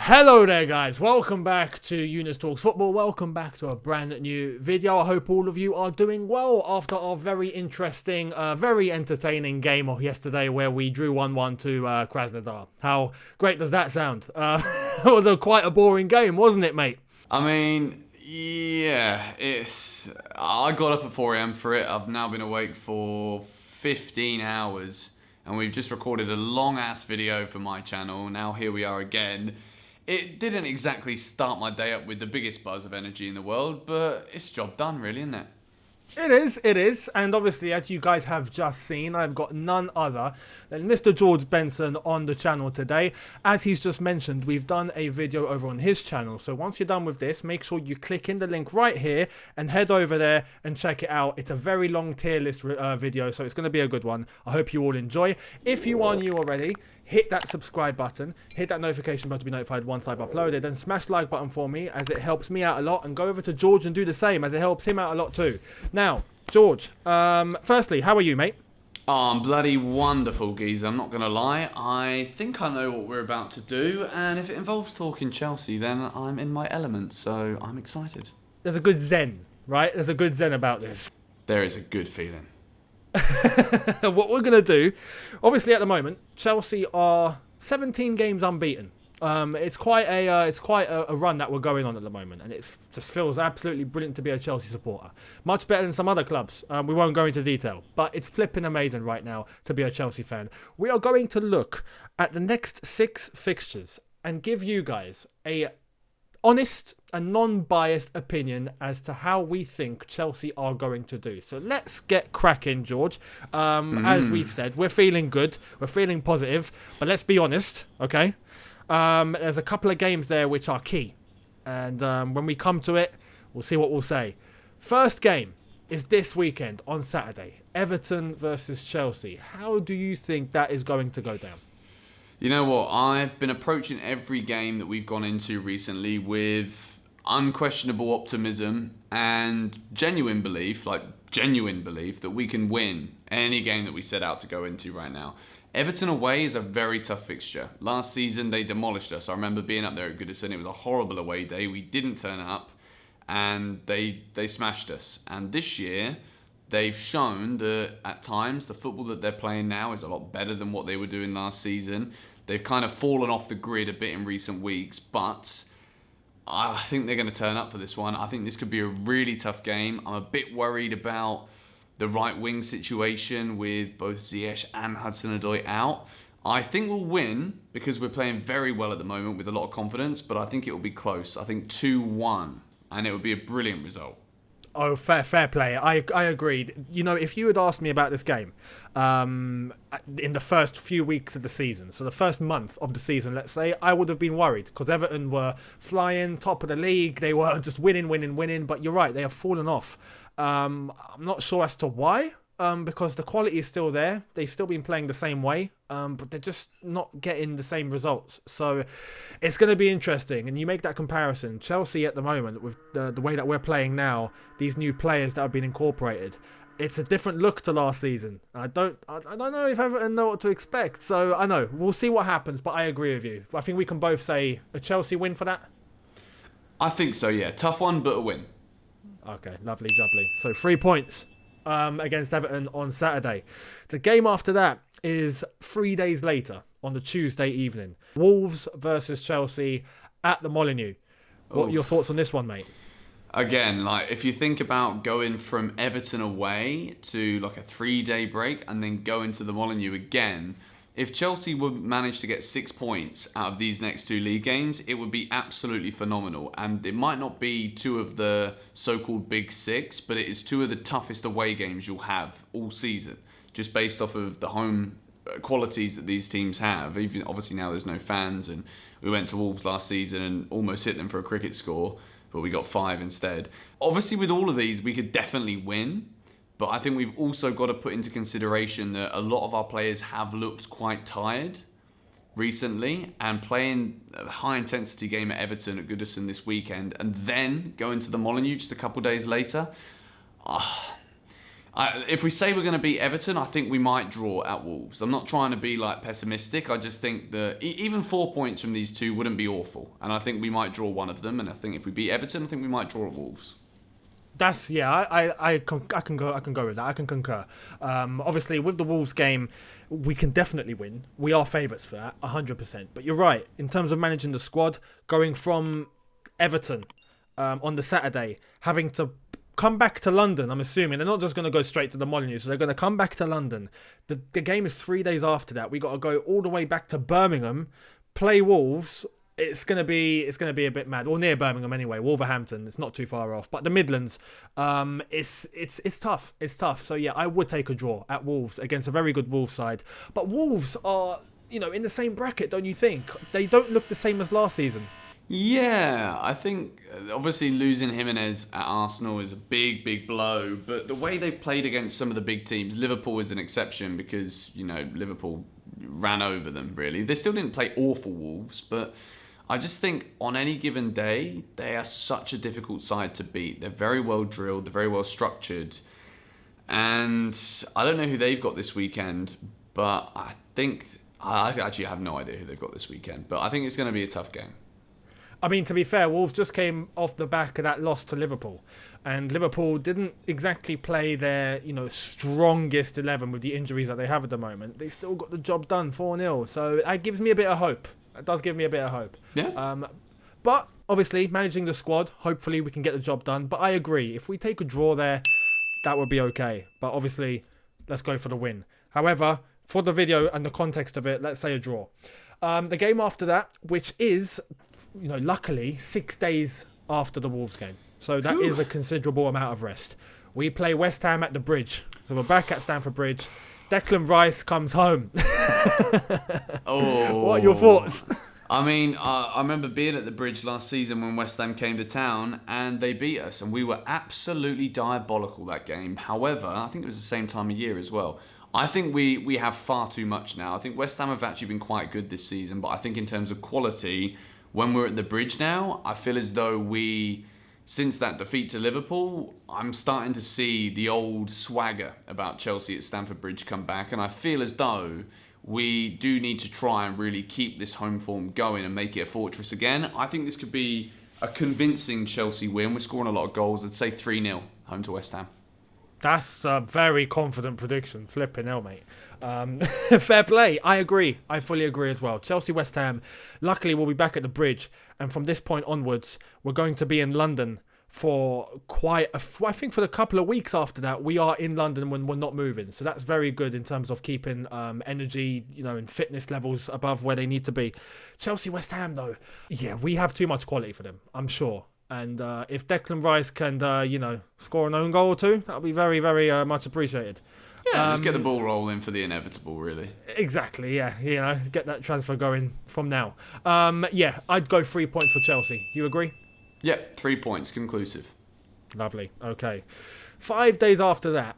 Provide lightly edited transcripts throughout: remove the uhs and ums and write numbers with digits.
Hello there guys, welcome back to Younes Talks Football, welcome back to a brand new video. I hope all of you are doing well after our very interesting, very entertaining game of yesterday where we drew 1-1 to Krasnodar. How great does that sound? It was quite a boring game, wasn't it, mate? I mean, yeah, I got up at 4 AM for it. I've now been awake for 15 hours and we've just recorded a long-ass video for my channel. Now here we are again. It didn't exactly start my day up with the biggest buzz of energy in the world, but it's job done really, isn't it? It is, and obviously as you guys have just seen, I've got none other than Mr. George Benson on the channel today. As he's just mentioned, we've done a video over on his channel, so once you're done with this, make sure you click in the link right here and head over there and check it out. It's a very long tier list video, so it's going to be a good one. I hope you all enjoy. If you are new already, hit that subscribe button, hit that notification button to be notified once I've uploaded, and smash the like button for me as it helps me out a lot, and go over to George and do the same as it helps him out a lot too. Now, George, firstly, how are you, mate? Oh, I'm bloody wonderful, geezer. I'm not going to lie. I think I know what we're about to do, and if it involves talking Chelsea, then I'm in my element, so I'm excited. There's a good zen, right? There's a good zen about this. There is a good feeling. What we're going to do, obviously at the moment, Chelsea are 17 games unbeaten. It's quite a run that we're going on at the moment, and it just feels absolutely brilliant to be a Chelsea supporter. Much better than some other clubs. We won't go into detail, but it's flipping amazing right now to be a Chelsea fan. We are going to look at the next 6 fixtures and give you guys a honest and non-biased opinion as to how we think Chelsea are going to do. So let's get cracking, George. As we've said, we're feeling good, we're feeling positive, but let's be honest, okay? There's a couple of games there which are key, and when we come to it, we'll see what we'll say. First game is this weekend on Saturday, Everton versus Chelsea. How do you think that is going to go down? You know what? I've been approaching every game that we've gone into recently with unquestionable optimism and genuine belief that we can win any game that we set out to go into right now. Everton away is a very tough fixture. Last season, they demolished us. I remember being up there at Goodison. It was a horrible away day. We didn't turn up, and they smashed us. And this year, they've shown that at times the football that they're playing now is a lot better than what they were doing last season. They've kind of fallen off the grid a bit in recent weeks, but I think they're going to turn up for this one. I think this could be a really tough game. I'm a bit worried about the right wing situation with both Ziyech and Hudson-Odoi out. I think we'll win because we're playing very well at the moment with a lot of confidence, but I think it will be close. I think 2-1, and it would be a brilliant result. Oh, fair play. I agreed. You know, if you had asked me about this game in the first few weeks of the season, so the first month of the season, let's say, I would have been worried because Everton were flying top of the league. They were just winning. But you're right, they have fallen off. I'm not sure as to why. Because the quality is still there. They've still been playing the same way, but they're just not getting the same results. So it's going to be interesting. And you make that comparison. Chelsea at the moment, with the way that we're playing now, these new players that have been incorporated, it's a different look to last season. I don't know if Everton know what to expect. So I know. We'll see what happens, but I agree with you. I think we can both say a Chelsea win for that. I think so, yeah. Tough one, but a win. Okay, lovely jubbly. So 3 points. Against Everton on Saturday. The game after that is 3 days later on the Tuesday evening. Wolves versus Chelsea at the Molineux. What are your thoughts on this one, mate? Again, if you think about going from Everton away to a 3-day break and then going to the Molineux again, if Chelsea would manage to get 6 points out of these next 2 league games, it would be absolutely phenomenal. And it might not be 2 of the so-called big 6, but it is 2 of the toughest away games you'll have all season, just based off of the home qualities that these teams have. Even obviously now there's no fans, and we went to Wolves last season and almost hit them for a cricket score, but we got 5 instead. Obviously with all of these, we could definitely win. But I think we've also got to put into consideration that a lot of our players have looked quite tired recently, and playing a high-intensity game at Everton at Goodison this weekend and then going to the Molineux just a couple days later, I If we say we're going to beat Everton, I think we might draw at Wolves. I'm not trying to be like pessimistic. I just think that even 4 points from these two wouldn't be awful. And I think we might draw one of them. And I think if we beat Everton, I think we might draw at Wolves. That's I can go with that. I can concur. Obviously, with the Wolves game, we can definitely win. We are favourites for that, 100%. But you're right in terms of managing the squad, going from Everton on the Saturday, having to come back to London. I'm assuming they're not just going to go straight to the Molineux, so they're going to come back to London. The game is 3 days after that. We got to go all the way back to Birmingham, play Wolves. It's gonna be a bit mad, or near Birmingham anyway. Wolverhampton, it's not too far off, but the Midlands, it's tough. It's tough. So yeah, I would take a draw at Wolves against a very good Wolves side. But Wolves are, in the same bracket, don't you think? They don't look the same as last season. Yeah, I think obviously losing Jimenez at Arsenal is a big blow, but the way they've played against some of the big teams, Liverpool is an exception because Liverpool ran over them. Really, they still didn't play awful Wolves, but I just think on any given day, they are such a difficult side to beat. They're very well drilled, they're very well structured. And I don't know who they've got this weekend, but I actually have no idea who they've got this weekend. But I think it's going to be a tough game. I mean, to be fair, Wolves just came off the back of that loss to Liverpool. And Liverpool didn't exactly play their, strongest 11 with the injuries that they have at the moment. They still got the job done 4-0. So that gives me a bit of hope. It does give me a bit of hope. Yeah. But obviously, managing the squad, hopefully we can get the job done. But I agree, if we take a draw there, that would be okay. But obviously, let's go for the win. However, for the video and the context of it, let's say a draw. The game after that, which is, luckily 6 days after the Wolves game. So that is a considerable amount of rest. We play West Ham at the Bridge. So we're back at Stamford Bridge. Declan Rice comes home. Oh, what are your thoughts? I mean, I remember being at the Bridge last season when West Ham came to town and they beat us, and we were absolutely diabolical that game. However, I think it was the same time of year as well. I think we have far too much now. I think West Ham have actually been quite good this season, but I think in terms of quality, when we're at the Bridge now, I feel as though since that defeat to Liverpool, I'm starting to see the old swagger about Chelsea at Stamford Bridge come back, and I feel as though we do need to try and really keep this home form going and make it a fortress again. I think this could be a convincing Chelsea win. We're scoring a lot of goals. I'd say 3-0 home to West Ham. That's a very confident prediction. Flipping hell, mate. Fair play. I agree. I fully agree as well. Chelsea-West Ham, luckily we'll be back at the Bridge. And from this point onwards, we're going to be in London for I think for a couple of weeks after that, we are in London when we're not moving. So that's very good in terms of keeping energy, and fitness levels above where they need to be. Chelsea-West Ham, though, yeah, we have too much quality for them, I'm sure. And if Declan Rice can, score an own goal or two, that'll be very, very much appreciated. Yeah, just get the ball rolling for the inevitable, really. Exactly, yeah. Get that transfer going from now. Yeah, I'd go 3 points for Chelsea. You agree? Yep, 3 points, conclusive. Lovely, okay. 5 days after that,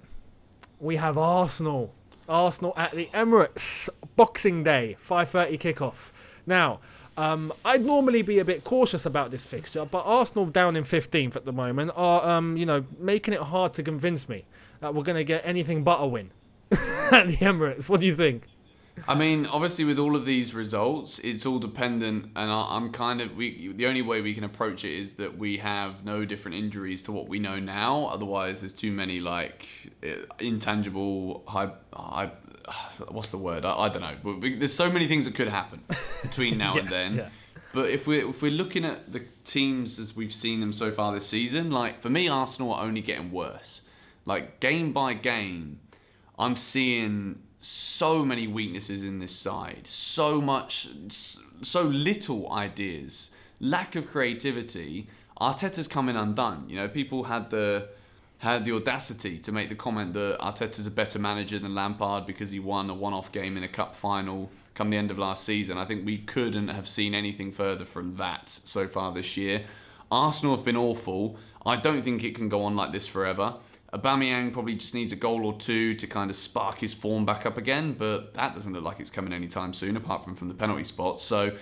we have Arsenal. Arsenal at the Emirates. Boxing Day, 5:30 kickoff. Now, I'd normally be a bit cautious about this fixture, but Arsenal down in 15th at the moment are, making it hard to convince me that we're going to get anything but a win at the Emirates. What do you think? I mean, obviously with all of these results, it's all dependent, and I'm the only way we can approach it is that we have no different injuries to what we know now. Otherwise, there's too many intangible what's the word? I don't know. There's so many things that could happen between now and then. Yeah. But if we're looking at the teams as we've seen them so far this season, for me, Arsenal are only getting worse. Game by game, I'm seeing so many weaknesses in this side, so little ideas, lack of creativity. Arteta's coming undone. People had the audacity to make the comment that Arteta's a better manager than Lampard because he won a one-off game in a cup final come the end of last season. I think we couldn't have seen anything further from that so far this year. Arsenal have been awful. I don't think it can go on like this forever. Aubameyang probably just needs a goal or two to kind of spark his form back up again, but that doesn't look like it's coming anytime soon, apart from the penalty spot. So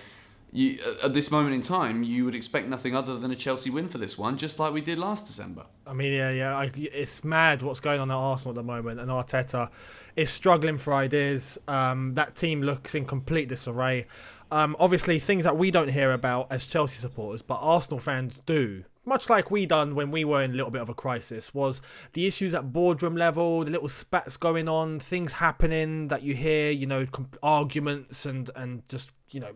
at this moment in time, you would expect nothing other than a Chelsea win for this one, just like we did last December. I mean, it's mad what's going on at Arsenal at the moment, and Arteta is struggling for ideas. That team looks in complete disarray. Obviously, things that we don't hear about as Chelsea supporters, but Arsenal fans do. Much like we done when we were in a little bit of a crisis, was the issues at boardroom level, the little spats going on, things happening that you hear, arguments and just,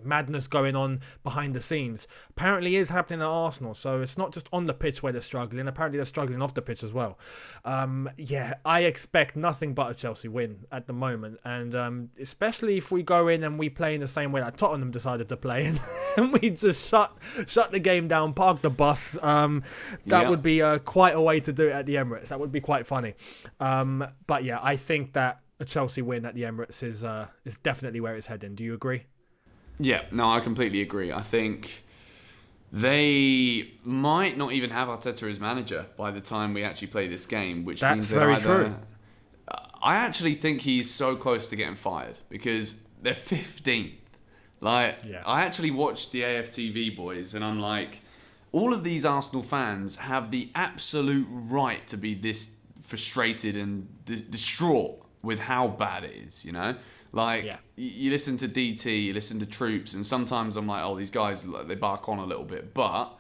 madness going on behind the scenes. Apparently is happening at Arsenal, so it's not just on the pitch where they're struggling, apparently they're struggling off the pitch as well. I expect nothing but a Chelsea win at the moment, and especially if we go in and we play in the same way that Tottenham decided to play, and we just shut the game down, park the bus. That would be quite a way to do it at the Emirates. That would be quite funny. But yeah, I think that a Chelsea win at the Emirates is definitely where it's heading. Do you agree? Yeah, no, I completely agree. I think they might not even have Arteta as manager by the time we actually play this game, which means that's very true. I actually think he's so close to getting fired because they're 15th. I actually watched the AFTV boys, and I'm like, all of these Arsenal fans have the absolute right to be this frustrated and distraught with how bad it is, You listen to DT, you listen to Troops, and sometimes I'm like, oh, these guys, they bark on a little bit. But,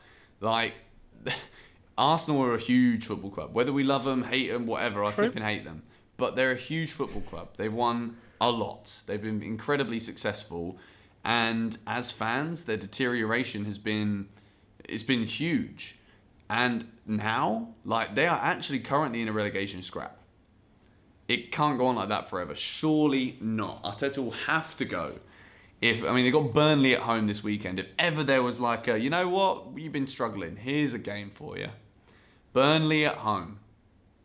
Arsenal are a huge football club. Whether we love them, hate them, whatever, I flipping hate them. But they're a huge football club. They've won a lot. They've been incredibly successful. And as fans, their deterioration has been huge. And now, they are actually currently in a relegation scrap. It can't go on like that forever. Surely not. Arteta will have to go. They got Burnley at home this weekend. If ever there was you know what? You've been struggling. Here's a game for you. Burnley at home.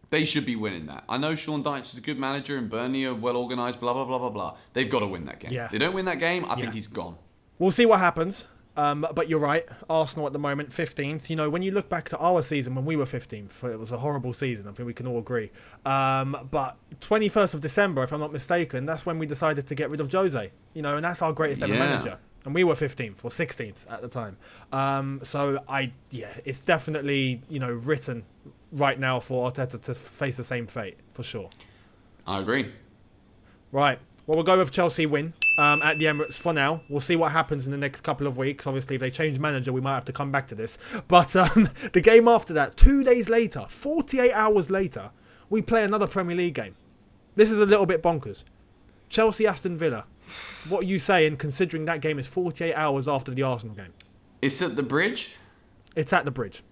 They should be winning that. I know Sean Dyche is a good manager and Burnley are well organised, blah, blah, blah, blah, blah. They've got to win that game. Yeah. If they don't win that game, I think he's gone. We'll see what happens. But you're right. Arsenal at the moment, 15th. When you look back to our season when we were 15th, it was a horrible season. I think we can all agree. But 21st of December, if I'm not mistaken, that's when we decided to get rid of Jose. And that's our greatest ever manager. And we were 15th or 16th at the time. It's definitely, written right now for Arteta to face the same fate, for sure. I agree. Right. Well, we'll go with Chelsea win at the Emirates for now. We'll see what happens in the next couple of weeks. Obviously, if they change manager, we might have to come back to this. But the game after that, 2 days later, 48 hours later, we play another Premier League game. This is a little bit bonkers. Chelsea-Aston Villa. What are you saying, considering that game is 48 hours after the Arsenal game? It's at the Bridge? It's at the Bridge.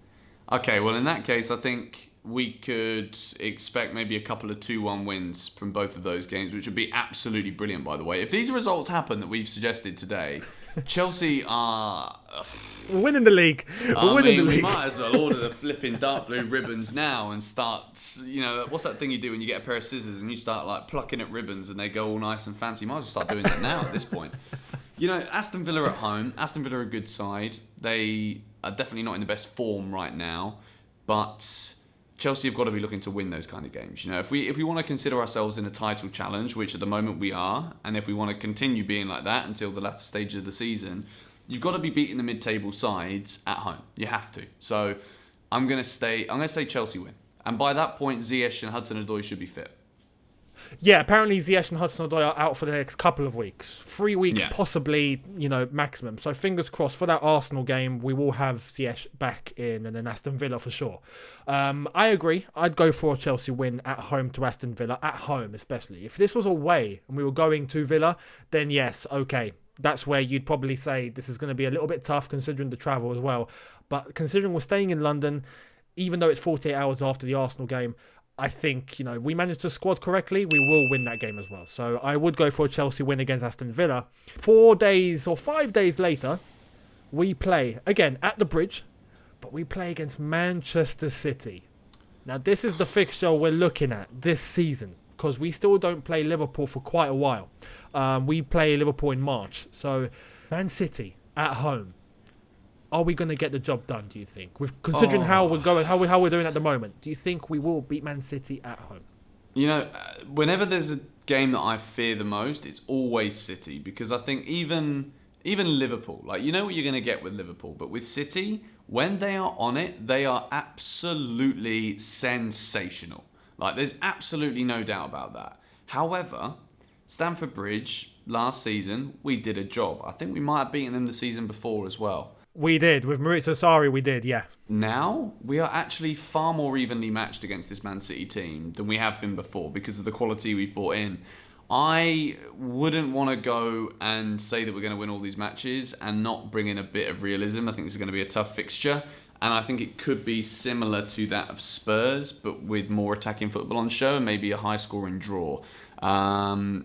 Okay, well, in that case, I think we could expect maybe a couple of 2-1 wins from both of those games, which would be absolutely brilliant, by the way. If these results happen that we've suggested today, Chelsea are... We're winning the league. We might as well order the flipping dark blue ribbons now and start, what's that thing you do when you get a pair of scissors and you start plucking at ribbons and they go all nice and fancy? You might as well start doing that now at this point. Aston Villa at home. Aston Villa are a good side. They are definitely not in the best form right now, but Chelsea have got to be looking to win those kind of games. If we want to consider ourselves in a title challenge, which at the moment we are, and if we want to continue being like that until the latter stage of the season, you've got to be beating the mid-table sides at home. You have to. So I'm going to say Chelsea win. And by that point, Ziyech and Hudson-Odoi should be fit. Yeah, apparently Ziyech and Hudson-Odoi are out for the next couple of weeks. 3 weeks, possibly, maximum. So fingers crossed for that Arsenal game, we will have Ziyech back in and then Aston Villa for sure. I agree. I'd go for a Chelsea win at home to Aston Villa, at home especially. If this was away and we were going to Villa, then yes, okay. That's where you'd probably say this is going to be a little bit tough considering the travel as well. But considering we're staying in London, even though it's 48 hours after the Arsenal game, I think, we managed to squad correctly, we will win that game as well. So I would go for a Chelsea win against Aston Villa. 4 days or 5 days later, we play, again, at the Bridge, but we play against Manchester City. Now, this is the fixture we're looking at this season, because we still don't play Liverpool for quite a while. We play Liverpool in March. So, Man City at home. Are we going to get the job done, do you think? Considering how we're going, how we're doing at the moment, do you think we will beat Man City at home? Whenever there's a game that I fear the most, it's always City. Because I think even even Liverpool, like, you know what you're going to get with Liverpool, but with City, when they are on it, they are absolutely sensational. Like, there's absolutely no doubt about that. However, Stamford Bridge, last season, we did a job. I think we might have beaten them the season before as well. We did. With Mauricio Sarri, we did, yeah. Now, we are actually far more evenly matched against this Man City team than we have been before because of the quality we've brought in. I wouldn't want to go and say that we're going to win all these matches and not bring in a bit of realism. I think this is going to be a tough fixture. And I think it could be similar to that of Spurs, but with more attacking football on show and maybe a high-scoring draw.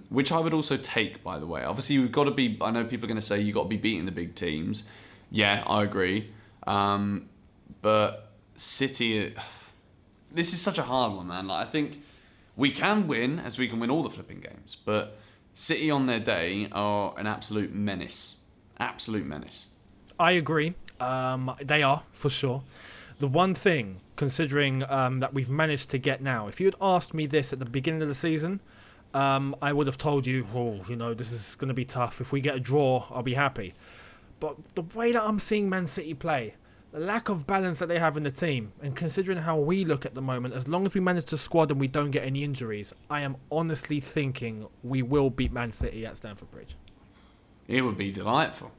Which I would also take, by the way. Obviously, we've got to be... I know people are going to say you've got to be beating the big teams. Yeah, I agree. But City... This is such a hard one, man. Like, I think we can win, as we can win all the flipping games. But City on their day are an absolute menace. Absolute menace. I agree. They are, for sure. The one thing, considering that we've managed to get now, if you had asked me this at the beginning of the season, I would have told you, this is going to be tough. If we get a draw, I'll be happy. But the way that I'm seeing Man City play, the lack of balance that they have in the team, and considering how we look at the moment, as long as we manage to squad and we don't get any injuries, I am honestly thinking we will beat Man City at Stamford Bridge. It would be delightful.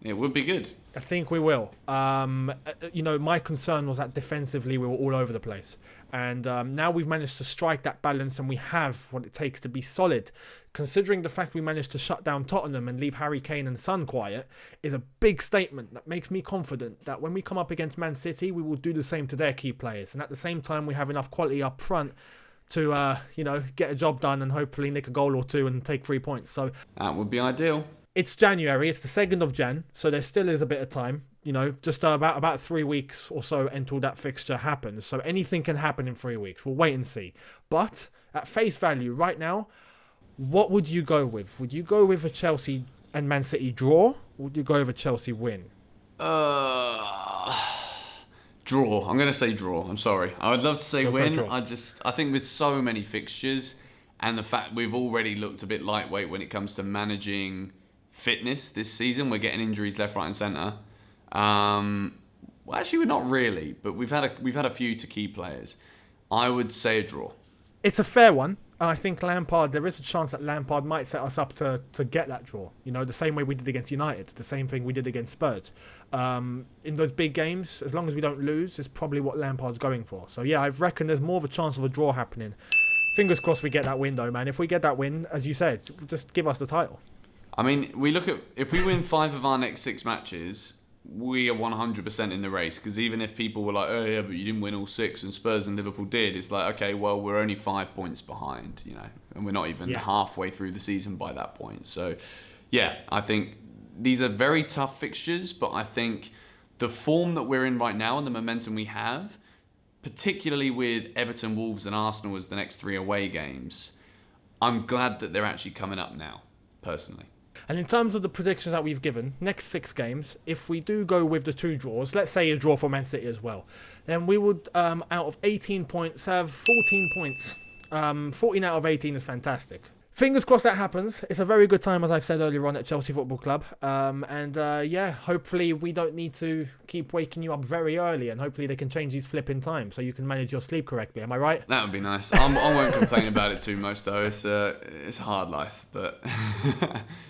It would be good. I think we will. My concern was that defensively we were all over the place. And now we've managed to strike that balance and we have what it takes to be solid. Considering the fact we managed to shut down Tottenham and leave Harry Kane and Son quiet is a big statement that makes me confident that when we come up against Man City, we will do the same to their key players. And at the same time, we have enough quality up front to, get a job done and hopefully nick a goal or two and take 3 points. So that would be ideal. It's January. It's the 2nd of Jan, so there still is a bit of time. Just about 3 weeks or so until that fixture happens. So anything can happen in 3 weeks. We'll wait and see. But at face value, right now, what would you go with? Would you go with a Chelsea and Man City draw? Or would you go with a Chelsea win? Draw. I'm going to say draw. I'm sorry. I would love to say win. I think with so many fixtures and the fact we've already looked a bit lightweight when it comes to managing fitness this season, we're getting injuries left, right, and centre. Actually, we're not really, but we've had a few to key players. I would say a draw. It's a fair one. I think Lampard, there is a chance that Lampard might set us up to get that draw. The same way we did against United, the same thing we did against Spurs. In those big games, as long as we don't lose, is probably what Lampard's going for. So yeah, I reckon there's more of a chance of a draw happening. Fingers crossed we get that win though, man. If we get that win, as you said, just give us the title. I mean, we look at, if we win 5 of our next 6 matches, we are 100% in the race. Because even if people were like, oh yeah, but you didn't win all 6 and Spurs and Liverpool did, it's like, okay, well, we're only 5 points behind, and we're not even halfway through the season by that point. So yeah, I think these are very tough fixtures, but I think the form that we're in right now and the momentum we have, particularly with Everton, Wolves and Arsenal as the next 3 away games, I'm glad that they're actually coming up now, personally. And in terms of the predictions that we've given, next 6 games, if we do go with the 2 draws, let's say a draw for Man City as well, then we would, out of 18 points, have 14 points. 14 out of 18 is fantastic. Fingers crossed that happens. It's a very good time, as I've said earlier on, at Chelsea Football Club. Hopefully we don't need to keep waking you up very early, and hopefully they can change these flipping times so you can manage your sleep correctly. Am I right? That would be nice. I won't complain about it too much, though. It's a hard life, but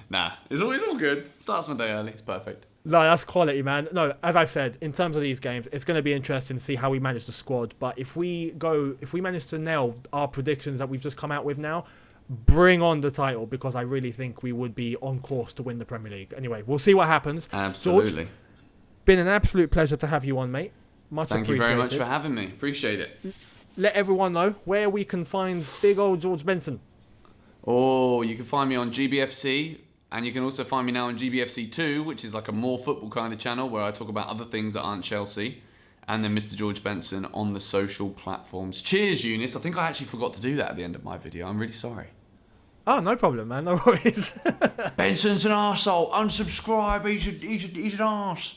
nah, it's always all good. Starts my day early. It's perfect. No, that's quality, man. No, as I've said, in terms of these games, it's going to be interesting to see how we manage the squad. But if we manage to nail our predictions that we've just come out with now, bring on the title, because I really think we would be on course to win the Premier League. Anyway, we'll see what happens. Absolutely. George, been an absolute pleasure to have you on, mate. Much appreciated. Thank you very much for having me. Appreciate it. Let everyone know where we can find big old George Benson. Oh, you can find me on GBFC, and you can also find me now on GBFC 2, which is like a more football kind of channel where I talk about other things that aren't Chelsea. And then Mr. George Benson on the social platforms. Cheers, Younes. I think I actually forgot to do that at the end of my video. I'm really sorry. Oh, no problem, man. No worries. Benson's an arsehole. Unsubscribe. He's an arse.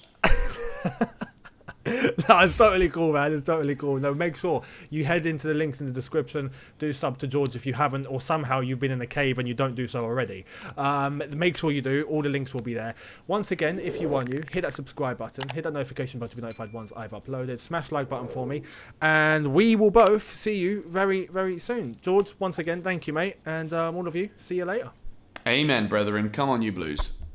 No, it's totally cool, man. It's totally cool. No, make sure you head into the links in the description. Do sub to George if you haven't, or somehow you've been in a cave and you don't do so already. Make sure you do. All the links will be there. Once again, if you want, hit that subscribe button, hit that notification button to be notified once I've uploaded. Smash like button for me, and we will both see you very, very soon. George, once again, thank you, mate, and all of you, see you later. Amen, brethren. Come on, you Blues.